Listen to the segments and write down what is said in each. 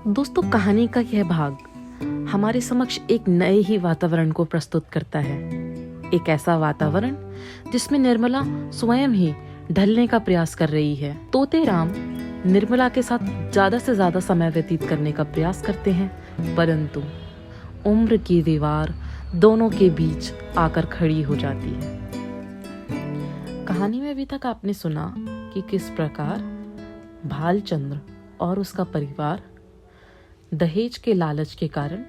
दोस्तों, कहानी का यह भाग हमारे समक्ष एक नए ही वातावरण को प्रस्तुत करता है। एक ऐसा वातावरण जिसमें निर्मला स्वयं ही ढलने का प्रयास कर रही है। तोते राम निर्मला के साथ ज्यादा से ज्यादा समय व्यतीत करने का प्रयास करते हैं, परंतु उम्र की दीवार दोनों के बीच आकर खड़ी हो जाती है। कहानी में अभी तक आपने सुना कि किस प्रकार भालचंद्र और उसका परिवार दहेज के लालच के कारण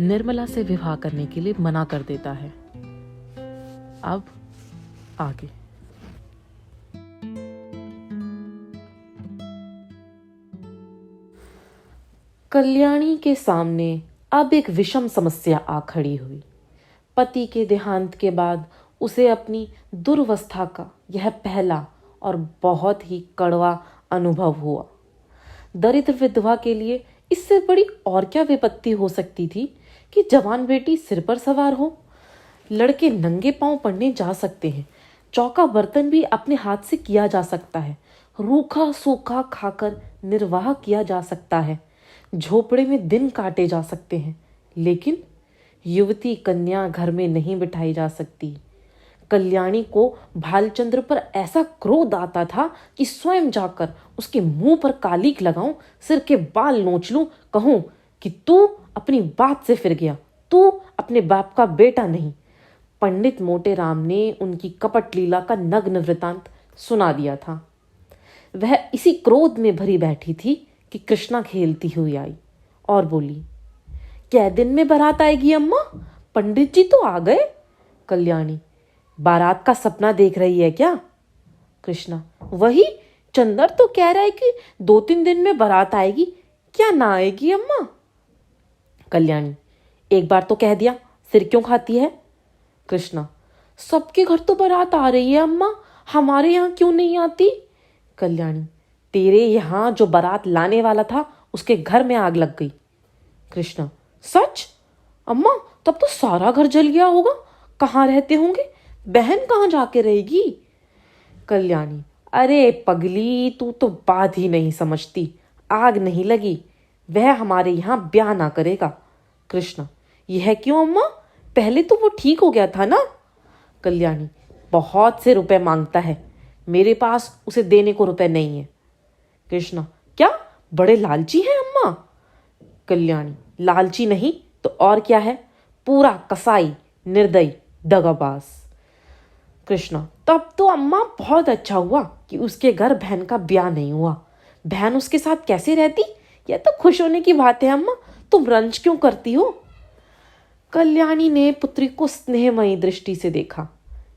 निर्मला से विवाह करने के लिए मना कर देता है। अब आगे। कल्याणी के सामने अब एक विषम समस्या आ खड़ी हुई। पति के देहांत के बाद उसे अपनी दुर्वस्था का यह पहला और बहुत ही कड़वा अनुभव हुआ। दरिद्र विधवा के लिए इससे बड़ी और क्या विपत्ति हो सकती थी कि जवान बेटी सिर पर सवार हो। लड़के नंगे पांव पढ़ने जा सकते हैं, चौका बर्तन भी अपने हाथ से किया जा सकता है, रूखा सूखा खाकर निर्वाह किया जा सकता है, झोपड़े में दिन काटे जा सकते हैं, लेकिन युवती कन्या घर में नहीं बिठाई जा सकती। कल्याणी को भालचंद्र पर ऐसा क्रोध आता था कि स्वयं जाकर उसके मुंह पर कालिक लगाऊं, सिर के बाल नोच लूं, कहूं कि तू अपनी बात से फिर गया, तू अपने बाप का बेटा नहीं। पंडित मोटे राम ने उनकी कपट लीला का नग्न वृतांत सुना दिया था। वह इसी क्रोध में भरी बैठी थी कि कृष्णा खेलती हुई आई और बोली, कै दिन में बारात आएगी अम्मा? पंडित जी तो आ गए। कल्याणी, बारात का सपना देख रही है क्या? कृष्णा, वही चंदर तो कह रहा है कि 2-3 दिन में बारात आएगी, क्या ना आएगी अम्मा? कल्याणी, एक बार तो कह दिया, सिर क्यों खाती है? कृष्णा, सबके घर तो बारात आ रही है अम्मा, हमारे यहाँ क्यों नहीं आती? कल्याणी, तेरे यहाँ जो बारात लाने वाला था उसके घर में आग लग गई। कृष्णा, सच? अम्मा, तब तो सारा घर जल गया होगा, कहाँ रहते होंगे? बहन कहाँ जाके रहेगी? कल्याणी, अरे पगली, तू तो बात ही नहीं समझती। आग नहीं लगी, वह हमारे यहाँ ब्याह ना करेगा। कृष्णा, यह क्यों अम्मा? पहले तो वो ठीक हो गया था ना? कल्याणी, बहुत से रुपए मांगता है, मेरे पास उसे देने को रुपए नहीं है। कृष्णा, क्या बड़े लालची हैं अम्मा? कल्याणी, लालची नहीं तो और क्या है? पूरा कसाई, निर्दयी, दगाबाज। कृष्णा, तब तो अम्मा बहुत अच्छा हुआ कि उसके घर बहन का ब्याह नहीं हुआ। बहन उसके साथ कैसे रहती? यह तो खुश होने की बात है अम्मा, तुम रंज क्यों करती हो? कल्याणी ने पुत्री को स्नेहमयी दृष्टि से देखा।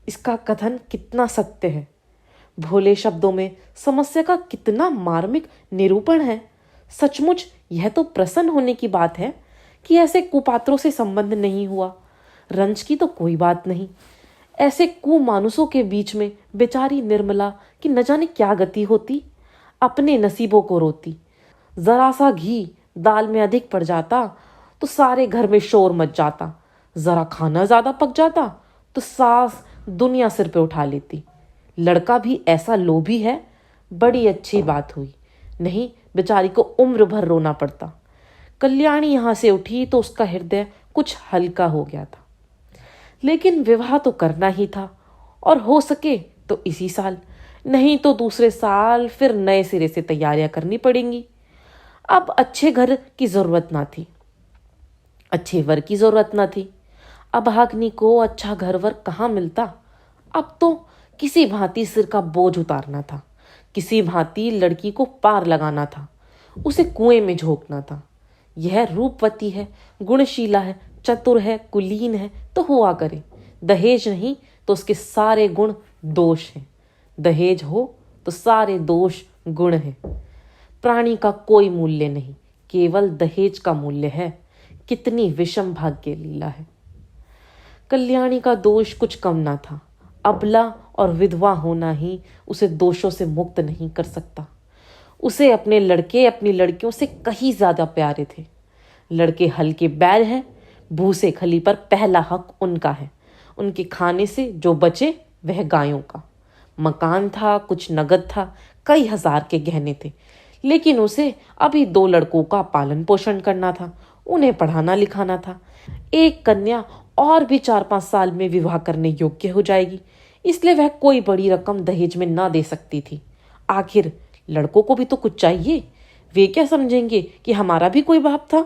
इसका कथन कितना सत्य है, भोले शब्दों में समस्या का कितना मार्मिक निरूपण है। सचमुच यह तो प्रसन्न होने की बात है कि ऐसे कुपात्रों से संबंध नहीं हुआ। रंज की तो कोई बात नहीं, ऐसे कुमानुसों के बीच में बेचारी निर्मला की न जाने क्या गति होती। अपने नसीबों को रोती। जरा सा घी दाल में अधिक पड़ जाता तो सारे घर में शोर मच जाता, जरा खाना ज्यादा पक जाता तो सास दुनिया सिर पे उठा लेती। लड़का भी ऐसा लोभी है, बड़ी अच्छी बात हुई, नहीं बेचारी को उम्र भर रोना पड़ता। कल्याणी यहां से उठी तो उसका हृदय कुछ हल्का हो गया था। लेकिन विवाह तो करना ही था, और हो सके तो इसी साल, नहीं तो दूसरे साल फिर नए सिरे से तैयारियां करनी पड़ेंगी। अब अच्छे घर की जरूरत ना थी, अच्छे वर की जरूरत ना थी। अभाग्नि को अच्छा घर वर कहाँ मिलता? अब तो किसी भांति सिर का बोझ उतारना था, किसी भांति लड़की को पार लगाना था, उसे कुएं में झोंकना था। यह रूपवती है, गुणशीला है, चतुर है, कुलीन है तो हुआ करे। दहेज नहीं तो उसके सारे गुण दोष हैं, दहेज हो तो सारे दोष गुण हैं। प्राणी का कोई मूल्य नहीं, केवल दहेज का मूल्य है। कितनी विषम भाग्य लीला है। कल्याणी का दोष कुछ कम ना था। अबला और विधवा होना ही उसे दोषों से मुक्त नहीं कर सकता। उसे अपने लड़के अपनी लड़कियों से कहीं ज्यादा प्यारे थे। लड़के हल्के बैल हैं, भूसे खली पर पहला हक उनका है। उनके खाने से जो बचे वह गायों का। मकान था, कुछ नगद था, कई हजार के गहने थे, लेकिन उसे अभी 2 लड़कों का पालन पोषण करना था, उन्हें पढ़ाना लिखाना था। एक कन्या और भी 4-5 साल में विवाह करने योग्य हो जाएगी, इसलिए वह कोई बड़ी रकम दहेज में ना दे सकती थी। आखिर लड़कों को भी तो कुछ चाहिए, वे क्या समझेंगे कि हमारा भी कोई बाप था।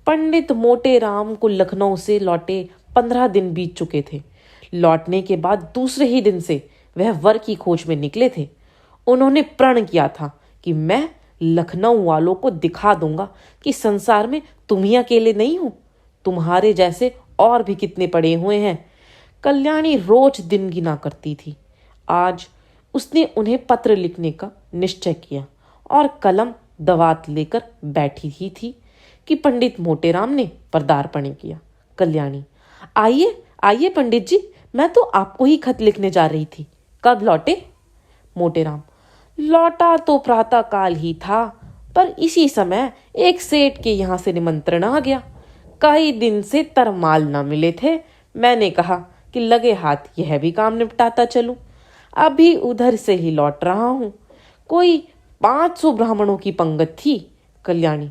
पंडित मोटे राम को लखनऊ से लौटे 15 दिन बीत चुके थे। लौटने के बाद दूसरे ही दिन से वह वर की खोज में निकले थे। उन्होंने प्रण किया था कि मैं लखनऊ वालों को दिखा दूंगा कि संसार में तुम ही अकेले नहीं हो, तुम्हारे जैसे और भी कितने पड़े हुए हैं। कल्याणी रोज दिन गिना करती थी। आज उसने उन्हें पत्र लिखने का निश्चय किया और कलम दवात लेकर बैठी ही थी कि पंडित मोटेराम ने पदार्पण किया। कल्याणी, आइए आइए पंडित जी, मैं तो आपको ही खत लिखने जा रही थी। कब लौटे? मोटेराम, लौटा तो प्रातः काल ही था, पर इसी समय एक सेठ के यहाँ से निमंत्रण आ गया। कई दिन से तरमाल न मिले थे, मैंने कहा कि लगे हाथ यह भी काम निपटाता चलूं। अभी उधर से ही लौट रहा हूं। कोई 500 ब्राह्मणों की पंगत थी। कल्याणी,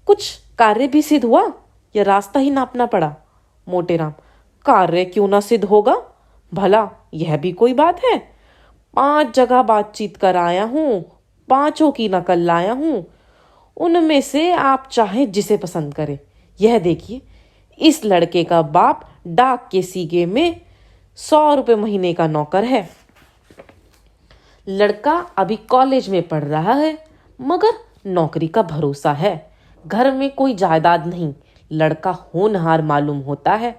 कुछ कार्य भी सिद्ध हुआ या रास्ता ही नापना पड़ा? मोटेराम, कार्य क्यों ना सिद्ध होगा, भला यह भी कोई बात है। 5 जगह बातचीत कर आया हूं, 5 की नकल लाया हूं। उनमें से आप चाहे जिसे पसंद करें। यह देखिए, इस लड़के का बाप डाक के सीगे में 100 रुपये महीने का नौकर है। लड़का अभी कॉलेज में पढ़ रहा है, मगर नौकरी का भरोसा है। घर में कोई जायदाद नहीं, लड़का होनहार मालूम होता है।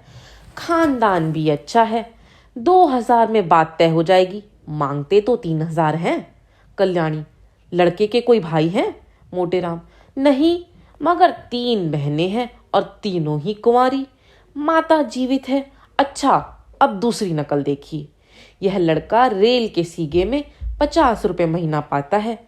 खानदान भी अच्छा है। 2000 में बात तय हो जाएगी, मांगते तो 3000 हैं। कल्याणी, लड़के के कोई भाई हैं? मोटेराम, नहीं, मगर 3 बहनें हैं और तीनों ही कुंवारी। माता जीवित है। अच्छा, अब दूसरी नकल देखिए। यह लड़का रेल के सीगे में 50 रुपये महीना पाता है।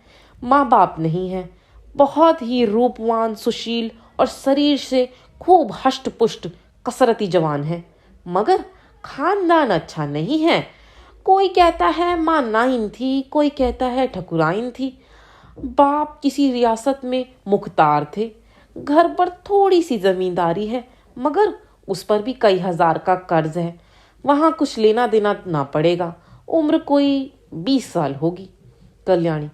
माँ बाप नहीं है। बहुत ही रूपवान, सुशील और शरीर से खूब हष्ट पुष्ट कसरती जवान है, मगर खानदान अच्छा नहीं है। कोई कहता है माँ नाइन थी, कोई कहता है ठकुराइन थी। बाप किसी रियासत में मुख्तार थे। घर पर थोड़ी सी जमींदारी है, मगर उस पर भी कई हजार का कर्ज है। वहाँ कुछ लेना देना ना पड़ेगा। उम्र कोई 20 साल होगी। कल्याणी,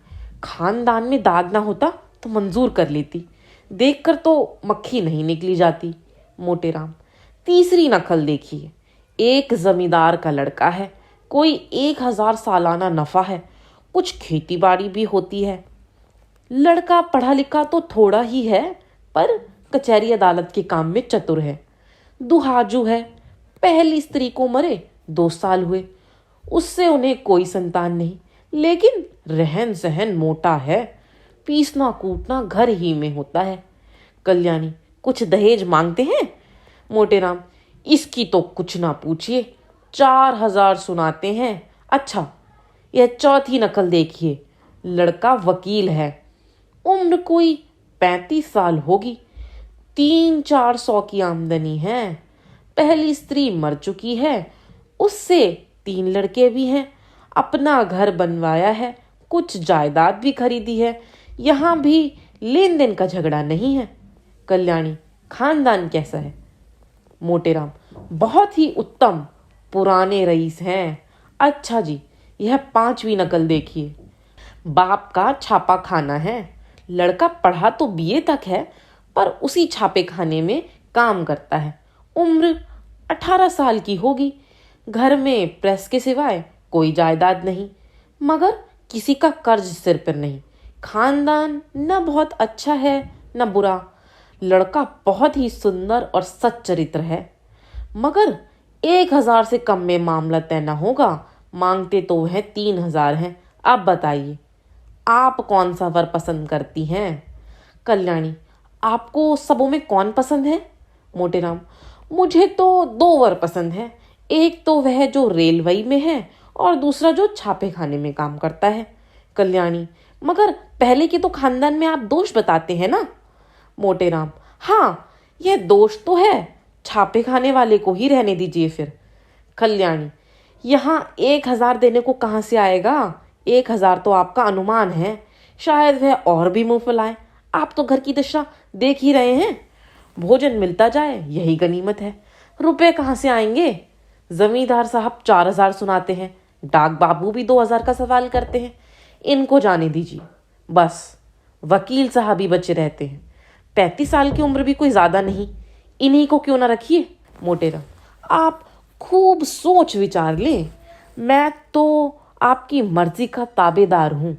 खानदान में दाग ना होता तो मंजूर कर लेती, देखकर तो मक्खी नहीं निकली जाती। मोटेराम, तीसरी नकल देखिए। एक जमींदार का लड़का है, कोई 1000 सालाना नफा है, कुछ खेती बाड़ी भी होती है। लड़का पढ़ा लिखा तो थोड़ा ही है, पर कचहरी अदालत के काम में चतुर है। दुहाजू है। पहली स्त्री को मरे 2 साल हुए, उससे उन्हें कोई संतान नहीं, लेकिन रहन सहन मोटा है। पीसना कूटना घर ही में होता है। कल्याणी, कुछ दहेज मांगते हैं? मोटेराम, इसकी तो कुछ ना पूछिए, 4000 सुनाते हैं। अच्छा, यह चौथी नकल देखिए। लड़का वकील है, उम्र कोई 35 साल होगी, 300-400 की आमदनी है। पहली स्त्री मर चुकी है, उससे 3 लड़के भी हैं। अपना घर बनवाया है, कुछ जायदाद भी खरीदी है। यहाँ भी लेन देन का झगड़ा नहीं है। कल्याणी, खानदान कैसा है? मोटेराम, बहुत ही उत्तम, पुराने रईस हैं। अच्छा जी, यह 5वीं नकल देखिए। बाप का छापा खाना है। लड़का पढ़ा तो BA तक है, पर उसी छापे खाने में काम करता है। उम्र 18 साल की होगी। घर में प्रेस के सिवाय कोई जायदाद नहीं, मगर किसी का कर्ज सिर पर नहीं। खानदान न बहुत अच्छा है न बुरा। लड़का बहुत ही सुंदर और सच्चरित्र है, मगर 1000 से कम में मामला तय न होगा। मांगते तो वह 3000 हैं। अब बताइए, आप कौन सा वर पसंद करती हैं? कल्याणी, आपको सबों में कौन पसंद है? मोटेराम, मुझे तो 2 वर पसंद है। एक तो वह जो रेलवे में है और दूसरा जो छापे खाने में काम करता है। कल्याणी, मगर पहले के तो खानदान में आप दोष बताते हैं ना? मोटेराम, हाँ, यह दोष तो है, छापे खाने वाले को ही रहने दीजिए फिर। कल्याणी, यहाँ 1000 देने को कहाँ से आएगा? 1000 तो आपका अनुमान है। शायद वह और भी मुंह फुलाए। आप तो घर की दशा देख ही रहे हैं। भोजन मिलता जाए यही गनीमत है। रुपए कहाँ से आएंगे? जमींदार साहब 4,000 सुनाते हैं, डाक बाबू भी 2,000 का सवाल करते हैं। इनको जाने दीजिए। बस वकील साहब ही बचे रहते हैं। 35 साल की उम्र भी कोई ज्यादा नहीं। इन्हीं को क्यों ना रखिए। मोटेरा, आप खूब सोच विचार लें। मैं तो आपकी मर्जी का ताबेदार हूं।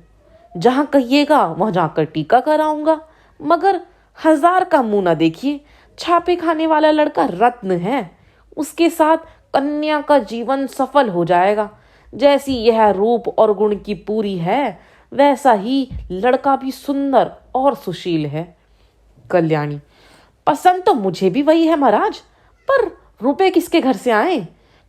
जहां कहिएगा वहां जाकर टीका कराऊंगा। मगर 1,000 का मुंह ना देखिए। छापे खाने वाला लड़का रत्न है। उसके साथ कन्या का जीवन सफल हो जाएगा। जैसी यह रूप और गुण की पूरी है, वैसा ही लड़का भी सुंदर और सुशील है। कल्याणी, पसंद तो मुझे भी वही है महाराज, पर रुपए किसके घर से आए?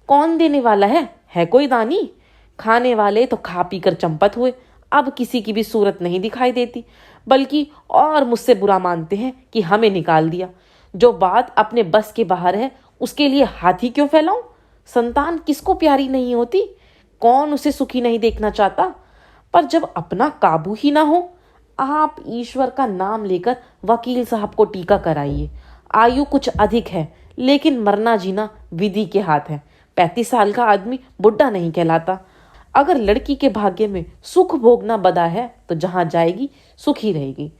कौन देने वाला है कोई दानी? खाने वाले तो खा पी कर चंपत हुए, अब किसी की भी सूरत नहीं दिखाई देती, बल्कि और मुझसे बुरा मानते हैं कि हमें निकाल दिया। जो बात अपने बस के बाहर है उसके लिए हाथी क्यों फैलाऊं? संतान किसको प्यारी नहीं होती? कौन उसे सुखी नहीं देखना चाहता? पर जब अपना काबू ही ना हो, आप ईश्वर का नाम लेकर वकील साहब को टीका कराइए। आयु कुछ अधिक है, लेकिन मरना जीना विधि के हाथ है। 35 साल का आदमी बुढ़ा नहीं कहलाता। अगर लड़की के भाग्य में सुख भोगना बदा है तो जहां जाएगी सुखी रहेगी।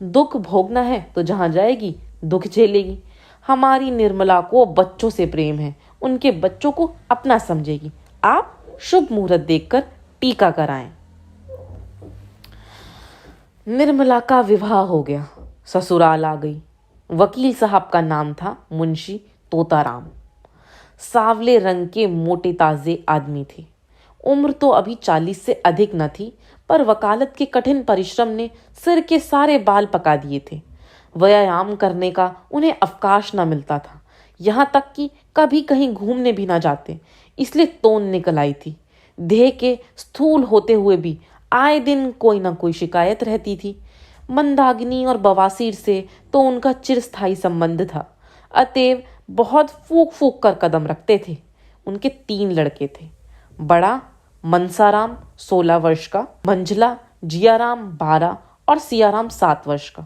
दुख भोगना है तो जहां जाएगी दुख झेलेगी। हमारी निर्मला को बच्चों से प्रेम है, उनके बच्चों को अपना समझेगी। आप शुभ मुहूर्त देखकर टीका कराएं। निर्मला का विवाह हो गया, ससुराल आ गई। वकील साहब का नाम था मुंशी तोताराम। सांवले रंग के मोटे ताजे आदमी थे। उम्र तो अभी 40 से अधिक न थी, पर वकालत के कठिन परिश्रम ने सिर के सारे बाल पका दिए थे। व्यायाम करने का उन्हें अवकाश न मिलता था। यहाँ तक कि कभी कहीं घूमने भी ना जाते, इसलिए तोन निकल आई थी। देह के स्थूल होते हुए भी आए दिन कोई ना कोई शिकायत रहती थी। मंदाग्नि और बवासीर से तो उनका चिरस्थायी संबंध था, अतएव बहुत फूक फूक कर कदम रखते थे। उनके 3 लड़के थे। बड़ा मनसाराम 16 वर्ष का, मंझला जियाराम 12 और सियाराम 7 वर्ष का।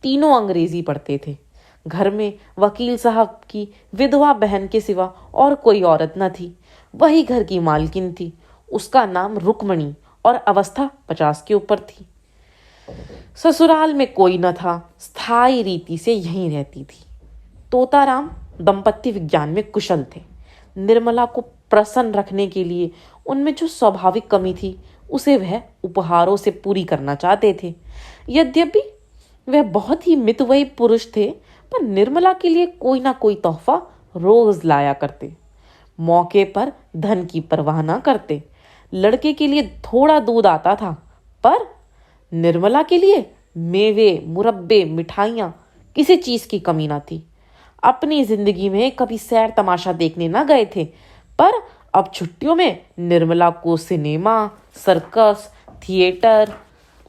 तीनों अंग्रेजी पढ़ते थे। घर में वकील साहब की विधवा बहन के सिवा और कोई औरत न थी। वही घर की मालकिन थी। उसका नाम रुक्मणी और अवस्था 50 के ऊपर थी। ससुराल में कोई न था, स्थायी रीति से यहीं रहती थी। तोताराम दंपत्ति विज्ञान में कुशल थे। निर्मला को प्रसन्न रखने के लिए उनमें जो स्वाभाविक कमी थी उसे वह उपहारों से पूरी करना चाहते थे। यद्यपि वह बहुत ही मितव्ययी पुरुष थे, पर निर्मला के लिए कोई ना कोई तोहफा रोज लाया करते। मौके पर धन की परवाह न करते। लड़के के लिए थोड़ा दूध आता था, पर निर्मला के लिए मेवे, मुरब्बे, मिठाइयाँ, किसी चीज की कमी ना थी। अपनी जिंदगी में कभी सैर तमाशा देखने ना गए थे, पर अब छुट्टियों में निर्मला को सिनेमा, सर्कस, थिएटर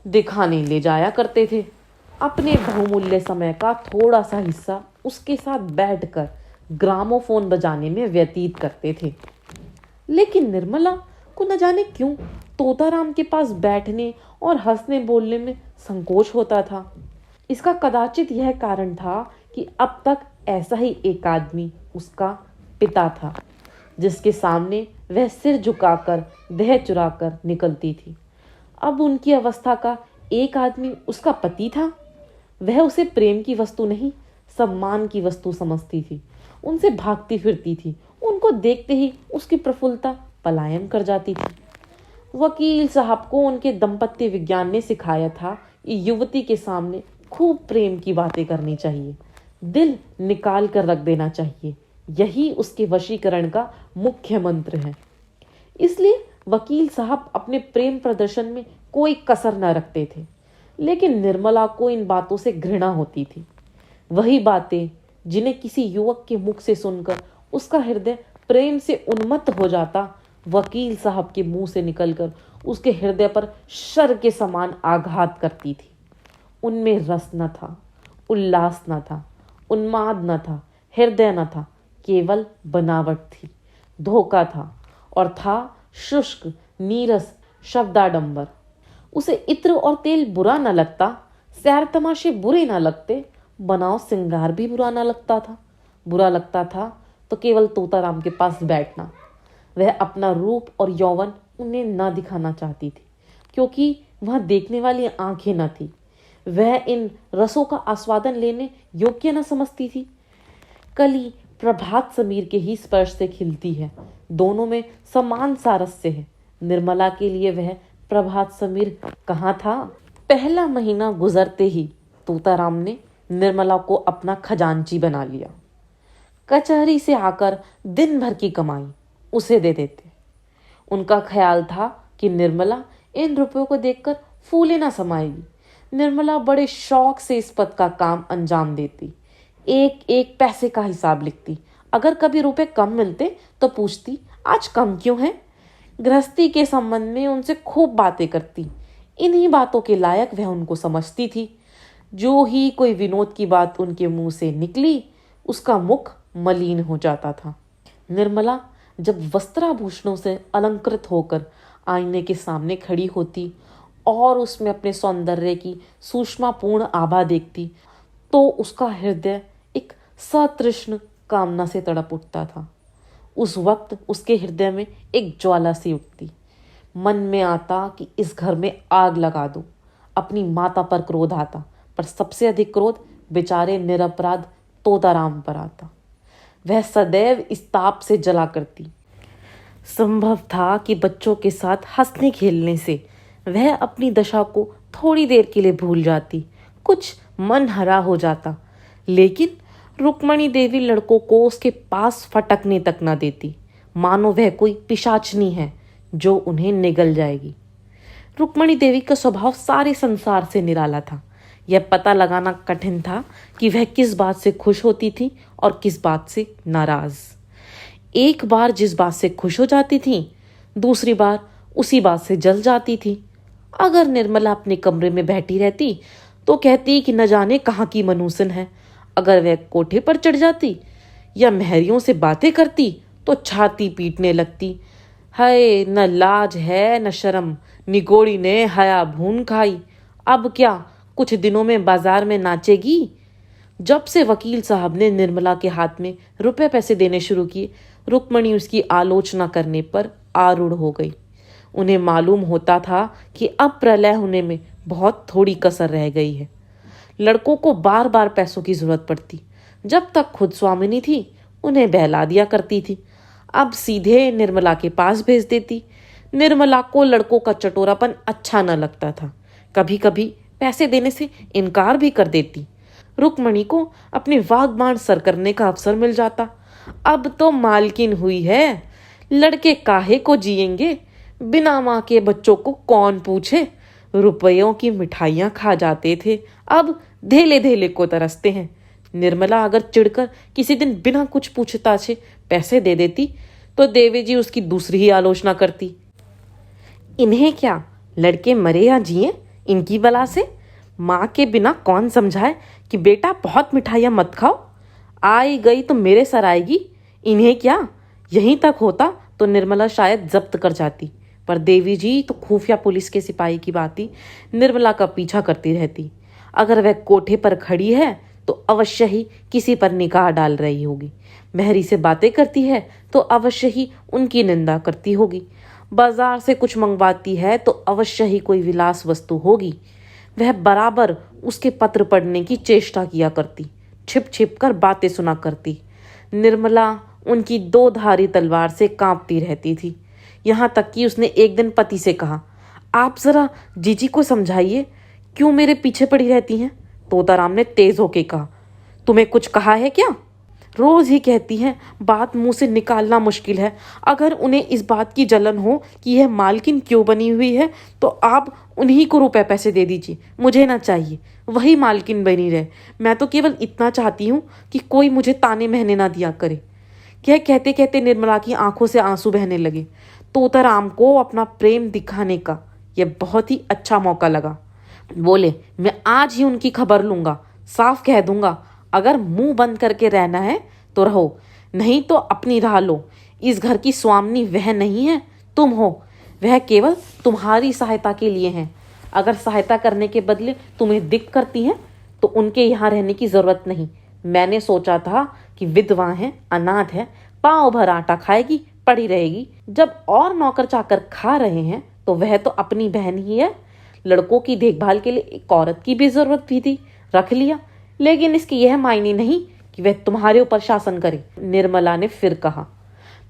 दिखाने ले जाया करते थे। अपने बहुमूल्य समय का थोड़ा सा हिस्सा उसके साथ बैठकर ग्रामोफोन बजाने में व्यतीत करते थे। लेकिन निर्मला को न जाने क्यों तोताराम के पास बैठने और हंसने बोलने में संकोच होता था। इसका कदाचित यह कारण था कि अब तक ऐसा ही एक आदमी उसका पिता था, जिसके सामने वह सिर झुकाकर देह चुराकर निकलती थी। अब उनकी अवस्था का एक आदमी उसका पति था। वह उसे प्रेम की वस्तु नहीं, सम्मान की वस्तु समझती थी। उनसे भागती फिरती थी। उनको देखते ही उसकी प्रफुल्लता पलायन कर जाती थी। वकील साहब को उनके दंपत्ति विज्ञान ने सिखाया था कि युवती के सामने खूब प्रेम की बातें करनी चाहिए, दिल निकाल कर रख देना चाहिए। यही उसके वशीकरण का मुख्य मंत्र है। इसलिए वकील साहब अपने प्रेम प्रदर्शन में कोई कसर न रखते थे। लेकिन निर्मला को इन बातों से घृणा होती थी। वही बातें जिन्हें किसी युवक के मुख से सुनकर उसका हृदय प्रेम से उन्मत्त हो जाता, वकील साहब के मुंह से निकलकर उसके हृदय पर शर के समान आघात करती थी। उनमें रस न था, उल्लास न था, उन्माद न था, हृदय न था, केवल बनावट थी, धोखा था और था शुष्क नीरस शब्दाडंबर। उसे इत्र और तेल बुरा न लगता, सैर तमाशे बुरे न लगते, बनाव श्रृंगार भी बुरा न लगता था। बुरा लगता था तो केवल तोताराम के पास बैठना। वह अपना रूप और यौवन उन्हें न दिखाना चाहती थी, क्योंकि वह देखने वाली आंखें न थी। वह इन रसों का आस्वादन लेने योग्य न समझती थी। कली प्रभात समीर के ही स्पर्श से खिलती है, दोनों में समान सारस्य है। निर्मला के लिए वह प्रभात समीर कहाँ था? पहला महीना गुजरते ही तोताराम ने निर्मला को अपना खजांची बना लिया। कचहरी से आकर दिन भर की कमाई उसे दे देते। उनका ख्याल था कि निर्मला इन रुपयों को देखकर फूले ना समाएगी। निर्मला बड़े शौक से इस पद का काम अंजाम देती, एक एक पैसे का हिसाब लिखती। अगर कभी रुपए कम मिलते तो पूछती, आज कम क्यों है? गृहस्थी के संबंध में उनसे खूब बातें करती। इन्हीं बातों के लायक वह उनको समझती थी। जो ही कोई विनोद की बात उनके मुंह से निकली, उसका मुख मलिन हो जाता था। निर्मला जब वस्त्राभूषणों से अलंकृत होकर आईने के सामने खड़ी होती और उसमें अपने सौंदर्य की सूक्ष्मपूर्ण आभा देखती, तो उसका हृदय एक सतृष्ण कामना से तड़प उठता था। उस वक्त उसके हृदय में एक ज्वाला सी उठती। मन में आता कि इस घर में आग लगा दूं। अपनी माता पर क्रोध आता, पर सबसे अधिक क्रोध बेचारे निरपराध तोताराम पर आता। वह सदैव इस ताप से जला करती। संभव था कि बच्चों के साथ हंसने खेलने से वह अपनी दशा को थोड़ी देर के लिए भूल जाती, कुछ मन हरा हो जाता। लेकिन रुक्मणी देवी लड़कों को उसके पास फटकने तक न देती, मानो वह कोई पिशाचनी है जो उन्हें निगल जाएगी। रुक्मणी देवी का स्वभाव सारे संसार से निराला था। यह पता लगाना कठिन था कि वह किस बात से खुश होती थी और किस बात से नाराज। एक बार जिस बात से खुश हो जाती थी, दूसरी बार उसी बात से जल जाती थी। अगर निर्मला अपने कमरे में बैठी रहती तो कहती कि न जाने कहाँ की मनुसन है। अगर वह कोठे पर चढ़ जाती या महरियों से बातें करती तो छाती पीटने लगती। हाय, न लाज है न शर्म, निगोड़ी ने हया भून खाई। अब क्या कुछ दिनों में बाजार में नाचेगी? जब से वकील साहब ने निर्मला के हाथ में रुपए पैसे देने शुरू किए, रुक्मणी उसकी आलोचना करने पर आरूढ़ हो गई। उन्हें मालूम होता था कि अब प्रलय होने में बहुत थोड़ी कसर रह गई है। लड़कों को बार बार पैसों की जरूरत पड़ती। जब तक खुद स्वामिनी थी उन्हें बहला दिया करती थी, अब सीधे निर्मला के पास भेज देती। निर्मला को लड़कों का चटोरापन अच्छा न लगता था, कभी कभी पैसे देने से इनकार भी कर देती। रुक्मणी को अपने वाग्बाण सर करने का अवसर मिल जाता। अब तो मालकिन हुई है, लड़के काहे को जिएंगे? बिना माँ के बच्चों को कौन पूछे? रुपयों की मिठाइयाँ खा जाते थे, अब धेले धेले को तरसते हैं। निर्मला अगर चिढ़कर किसी दिन बिना कुछ पूछताछे पैसे दे देती तो देवी जी उसकी दूसरी ही आलोचना करती। इन्हें क्या, लड़के मरे या जिए, इनकी बला से? माँ के बिना कौन समझाए कि बेटा बहुत मिठाइयाँ मत खाओ, आई गई तो मेरे सर आएगी। इन्हें क्या? यहीं तक होता तो निर्मला शायद जब्त कर जाती, पर देवी जी तो खुफिया पुलिस के सिपाही की भांति निर्मला का पीछा करती रहती। अगर वह कोठे पर खड़ी है तो अवश्य ही किसी पर निगाह डाल रही होगी। महरी से बातें करती है तो अवश्य ही उनकी निंदा करती होगी। बाजार से कुछ मंगवाती है तो अवश्य ही कोई विलास वस्तु होगी। वह बराबर उसके पत्र पढ़ने की चेष्टा किया करती, छिप छिप कर बातें सुना करती। निर्मला उनकी दो धारी तलवार से कांपती रहती थी। यहाँ तक कि उसने एक दिन पति से कहा, आप जरा जीजी को समझाइए, क्यों मेरे पीछे पड़ी रहती हैं? तोताराम ने तेज होके कहा, तुम्हें कुछ कहा है क्या? रोज ही कहती हैं, बात मुंह से निकालना मुश्किल है। अगर उन्हें इस बात की जलन हो कि यह मालकिन क्यों बनी हुई है तो आप उन्हीं को रुपए पैसे दे दीजिए, मुझे ना चाहिए, वही मालकिन बनी रहे। मैं तो केवल इतना चाहती हूँ कि कोई मुझे ताने महने ना दिया करे। यह कहते कहते निर्मला की आंखों से आंसू बहने लगे। तोताराम को अपना प्रेम दिखाने का यह बहुत ही अच्छा मौका लगा। बोले, मैं आज ही उनकी खबर लूंगा, साफ कह दूंगा, अगर मुंह बंद करके रहना है तो रहो, नहीं तो अपनी राह लो। इस घर की स्वामिनी वह नहीं है, तुम हो। वह केवल तुम्हारी सहायता के लिए हैं। अगर सहायता करने के बदले तुम्हें दिक करती हैं तो उनके यहाँ रहने की जरूरत नहीं। मैंने सोचा था कि विधवा है, अनाथ है, पाँव भर आटा खाएगी, पड़ी रहेगी। जब और नौकर चाकर खा रहे हैं तो वह तो अपनी बहन ही है। लड़कों की देखभाल के लिए एक औरत की भी जरूरत भी थी, रख लिया। लेकिन इसकी यह मायने नहीं कि वह तुम्हारे ऊपर शासन करे। निर्मला ने फिर कहा,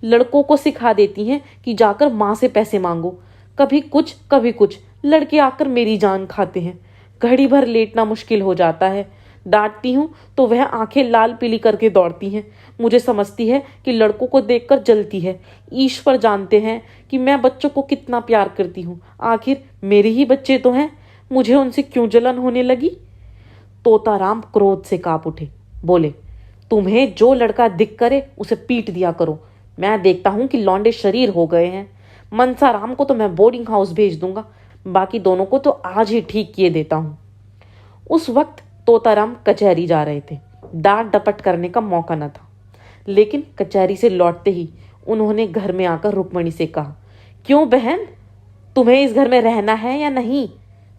लड़कों को सिखा देती हैं कि जाकर माँ से पैसे मांगो। कभी कुछ कभी कुछ, लड़के आकर मेरी जान खाते हैं। घड़ी भर लेटना मुश्किल हो जाता है। डांटती हूँ तो वह आंखें लाल पीली करके दौड़ती हैं। मुझे समझती है कि लड़कों को देखकर जलती है। ईश्वर जानते हैं कि मैं बच्चों को कितना प्यार करती हूँ। आखिर मेरे ही बच्चे तो हैं, मुझे उनसे क्यों जलन होने लगी। तोताराम क्रोध से कांप उठे, बोले, तुम्हें जो लड़का दिख करे उसे पीट दिया करो। मैं देखता हूं कि लौंडे शरीर हो गए हैं। मनसाराम को तो मैं बोर्डिंग हाउस भेज दूंगा, बाकी दोनों को तो आज ही ठीक किए देता हूं। उस वक्त तोताराम कचहरी जा रहे थे। डांट डपट करने का मौका न था, लेकिन कचहरी से लौटते ही उन्होंने घर में आकर रुक्मणी से कहा, क्यों बहन, तुम्हें इस घर में रहना है या नहीं?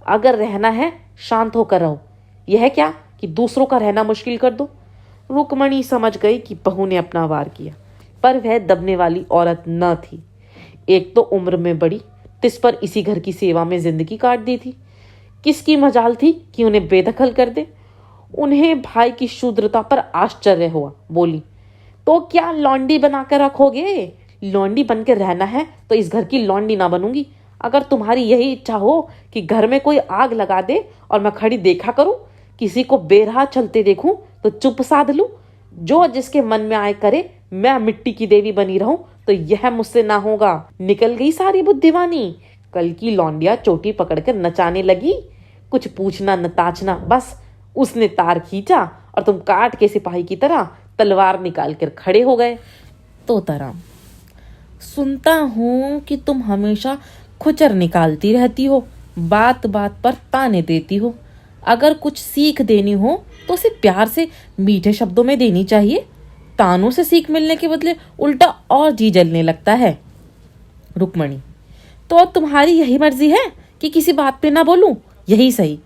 अगर रहना है शांत होकर रहो, यह क्या कि दूसरों का रहना मुश्किल कर दो। रुक्मणी समझ गई कि बहू ने अपना वार किया, पर वह दबने वाली औरत न थी। एक तो उम्र में बड़ी, तिस पर इसी घर की सेवा में जिंदगी काट दी थी। किसकी मजाल थी कि उन्हें बेदखल कर दे। उन्हें भाई की शूद्रता पर आश्चर्य हुआ। बोली, तो क्या लौंडी बनाकर रखोगे? लौंडी बनकर रहना है तो इस घर की लौंडी ना बनूंगी। अगर तुम्हारी यही इच्छा हो कि घर में कोई आग लगा दे और मैं खड़ी देखा करूं, किसी को बेरहा चलते देखूं तो चुप साध लूं, जो जिसके मन में आए करे, मैं मिट्टी की देवी बनी रहूं, तो यह मुझसे ना होगा। निकल गई सारी बुद्धिवानी। कल की लौंडिया चोटी पकड़कर नचाने लगी, कुछ पूछना न ताचना, बस उसने तार खींचा और तुम काट के सिपाही की तरह तलवार निकाल कर खड़े हो गए। तोताराम, सुनता हूं कि तुम हमेशा खुचर निकालती रहती हो, बात बात पर ताने देती हो। अगर कुछ सीख देनी हो तो उसे प्यार से मीठे शब्दों में देनी चाहिए। तानों से सीख मिलने के बदले उल्टा और जी जलने लगता है। रुक्मणी, तो अब तुम्हारी यही मर्जी है कि किसी बात पे ना बोलूं, यही सही।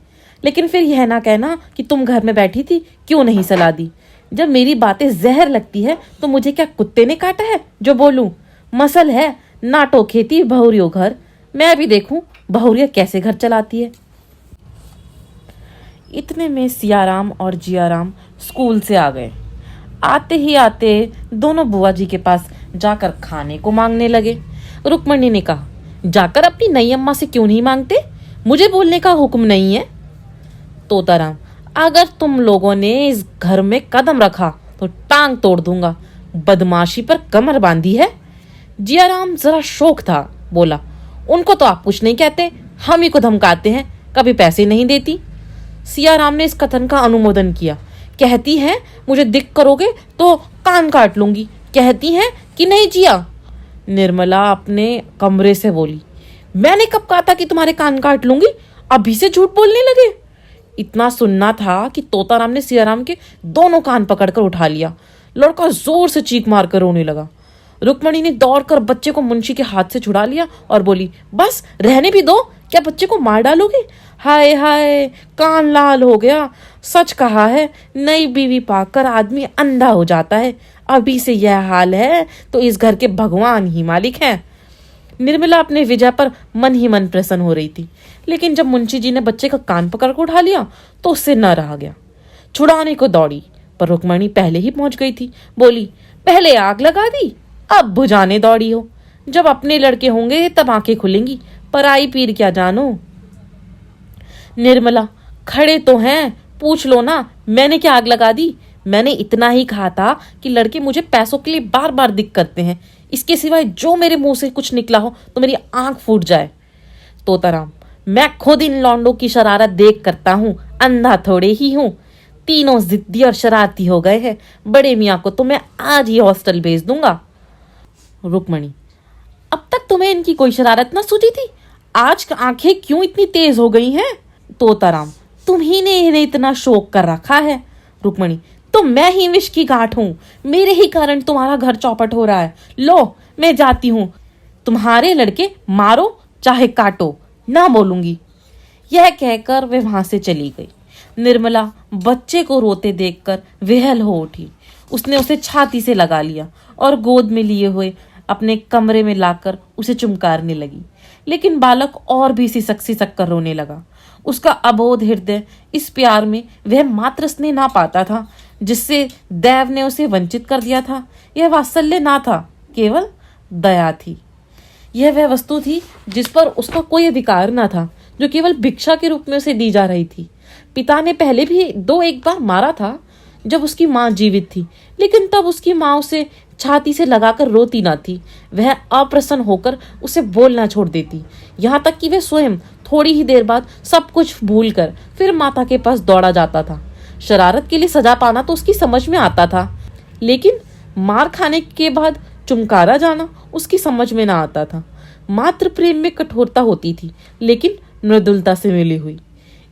लेकिन फिर यह ना कहना कि तुम घर में बैठी थी, क्यों नहीं सलाह दी। जब मेरी बातें जहर लगती है तो मुझे क्या कुत्ते ने काटा है जो बोलूं। मसल है, नाटो खेती बहुरियो घर। मैं भी देखूं बहुरिया कैसे घर चलाती है। इतने में सियाराम और जियाराम स्कूल से आ गए। आते ही आते दोनों बुआ जी के पास जाकर खाने को मांगने लगे। रुक्मणी ने कहा, जाकर अपनी नई अम्मा से क्यों नहीं मांगते? मुझे बोलने का हुक्म नहीं है। तोताराम, अगर तुम लोगों ने इस घर में कदम रखा तो टांग तोड़ दूंगा। बदमाशी पर कमर बांधी है। जियाराम जरा शौक था, बोला, उनको तो आप कुछ नहीं कहते, हम ही को धमकाते हैं, कभी पैसे नहीं देती। सियाराम ने इस कथन का अनुमोदन किया। कहती हैं मुझे दिक करोगे तो कान काट लूंगी, कहती हैं कि नहीं जिया। निर्मला अपने कमरे से बोली, मैंने कब कहा था कि तुम्हारे कान काट लूंगी? अभी से झूठ बोलने लगे। इतना सुनना था कि तोताराम ने सियाराम के दोनों कान पकड़कर उठा लिया। लड़का जोर से चीख मारकर रोने लगा। रुक्मणी ने दौड़कर बच्चे को मुंशी के हाथ से छुड़ा लिया और बोली, बस रहने भी दो, क्या बच्चे को मार डालोगे? हाय हाय, कान लाल हो गया। सच कहा है, नई बीवी पाकर आदमी अंधा हो जाता है। अभी से यह हाल है तो इस घर के भगवान ही मालिक हैं। निर्मला अपने विजय पर मन ही मन प्रसन्न हो रही थी, लेकिन जब मुंशी जी ने बच्चे का कान पकड़ कर उठा लिया तो उससे न रहा गया। छुड़ाने को दौड़ी, पर रुक्मणी पहले ही पहुंच गई थी। बोली, पहले आग लगा दी, अब बुझाने दौड़ी हो। जब अपने लड़के होंगे तब आंखें खुलेंगी, पराई पीर क्या जानो। निर्मला, खड़े तो हैं, पूछ लो ना, मैंने क्या आग लगा दी? मैंने इतना ही कहा था कि लड़के मुझे पैसों के लिए बार बार दिक करते हैं। इसके सिवाय जो मेरे मुंह से कुछ निकला हो तो मेरी आंख फूट जाए। तोताराम, मैं खुद इन लौंडों की शरारत देख करता हूँ, अंधा थोड़े ही हूँ। तीनों जिद्दी और शरारती हो गए हैं। बड़े मियाँ को तो मैं आज ही हॉस्टल भेज दूंगा। रुक्मणी, अब तक तुम्हें इनकी कोई शरारत ना सूझी थी, आज आंखें क्यों इतनी तेज हो गई हैं? तोताराम, तुम ही ने इन्हें इतना शोक कर रखा है। रुक्मणी, तो मैं ही विष की गांठ हूं, मेरे ही कारण तुम्हारा घर चौपट हो रहा है। लो, मैं जाती हूं, तुम्हारे लड़के मारो चाहे काटो, ना बोलूंगी। यह कहकर वे वहां से चली गई। निर्मला बच्चे को रोते देखकर विहल हो उठी। उसने उसे छाती से लगा लिया और गोद में लिए हुए अपने कमरे में लाकर उसे चुमकारने लगी। लेकिन बालक और भी सिसक कर रोने लगा। उसका अबोध हृदय इस प्यार में वह मात्र स्नेह ना पाता था जिससे दैव ने उसे वंचित कर दिया था। यह वात्सल्य ना था, केवल दया थी। यह वह वस्तु थी जिस पर उसका कोई अधिकार ना था, जो केवल भिक्षा के रूप में उसे दी जा रही थी। पिता ने पहले भी एक बार मारा था जब उसकी माँ जीवित थी, लेकिन तब उसकी माँ उसे छाती से लगाकर रोती ना थी। वह अप्रसन्न होकर उसे बोलना छोड़ देती, यहाँ तक कि वह स्वयं थोड़ी ही देर बाद सब कुछ भूलकर फिर माता के पास दौड़ा जाता था। शरारत के लिए सजा पाना तो उसकी समझ में आता था, लेकिन मार खाने के बाद चुमकारा जाना उसकी समझ में ना आता था। मात्र प्रेम में कठोरता होती थी, लेकिन मृदुलता से मिली हुई।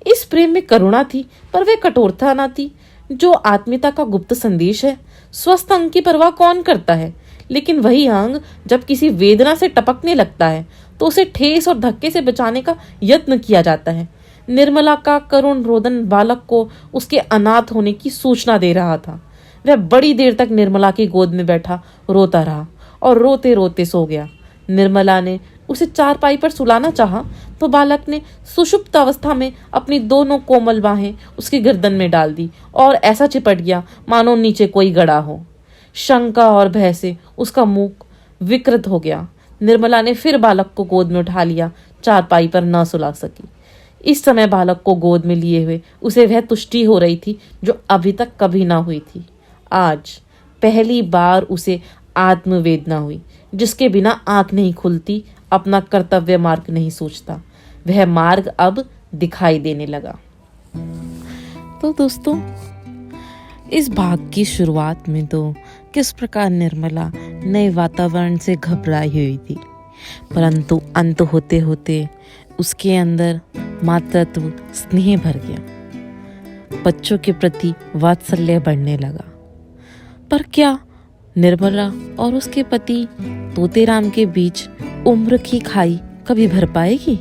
इस प्रेम में करुणा थी, पर वह कठोरता ना थी, जो आत्मीयता का गुप्त संदेश है। स्वस्थ अंग की परवाह कौन करता है, लेकिन वही अंग जब किसी वेदना से टपकने लगता है तो उसे ठेस और धक्के से बचाने का यत्न किया जाता है। निर्मला का करुण रोदन बालक को उसके अनाथ होने की सूचना दे रहा था। वह बड़ी देर तक निर्मला की गोद में बैठा रोता रहा और रोते रोते सो गया। निर्मला ने उसे चारपाई पर सुलाना चाहा तो बालक ने सुषुप्त अवस्था में अपनी दोनों कोमल बाहें उसकी गर्दन में डाल दी और ऐसा चिपट गया मानो नीचे कोई गड़ा हो। शंका और भय से उसका मुख विकृत हो गया। निर्मला ने फिर बालक को गोद में उठा लिया, चारपाई पर न सुला सकी। इस समय बालक को गोद में लिए हुए उसे वह तुष्टि हो रही थी जो अभी तक कभी ना हुई थी। आज पहली बार उसे आत्मवेदना हुई, जिसके बिना आंख नहीं खुलती, अपना कर्तव्य मार्ग नहीं सोचता। वह मार्ग अब दिखाई देने लगा। तो दोस्तों, इस भाग की शुरुआत में तो किस प्रकार निर्मला नए वातावरण से घबराई हुई थी, परंतु अंत होते होते उसके अंदर मातृत्व स्नेह भर गया। बच्चों के प्रति वात्सल्य बढ़ने लगा। पर क्या निर्मला और उसके पति तोतेराम के बीच उम्र की खाई कभी भर पाएगी?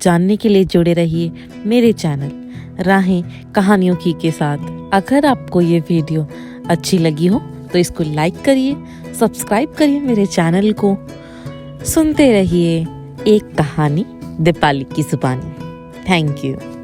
जानने के लिए जुड़े रहिए मेरे चैनल राहें कहानियों की के साथ। अगर आपको ये वीडियो अच्छी लगी हो तो इसको लाइक करिए, सब्सक्राइब करिए मेरे चैनल को। सुनते रहिए एक कहानी दीपाली की जुबानी। Thank you.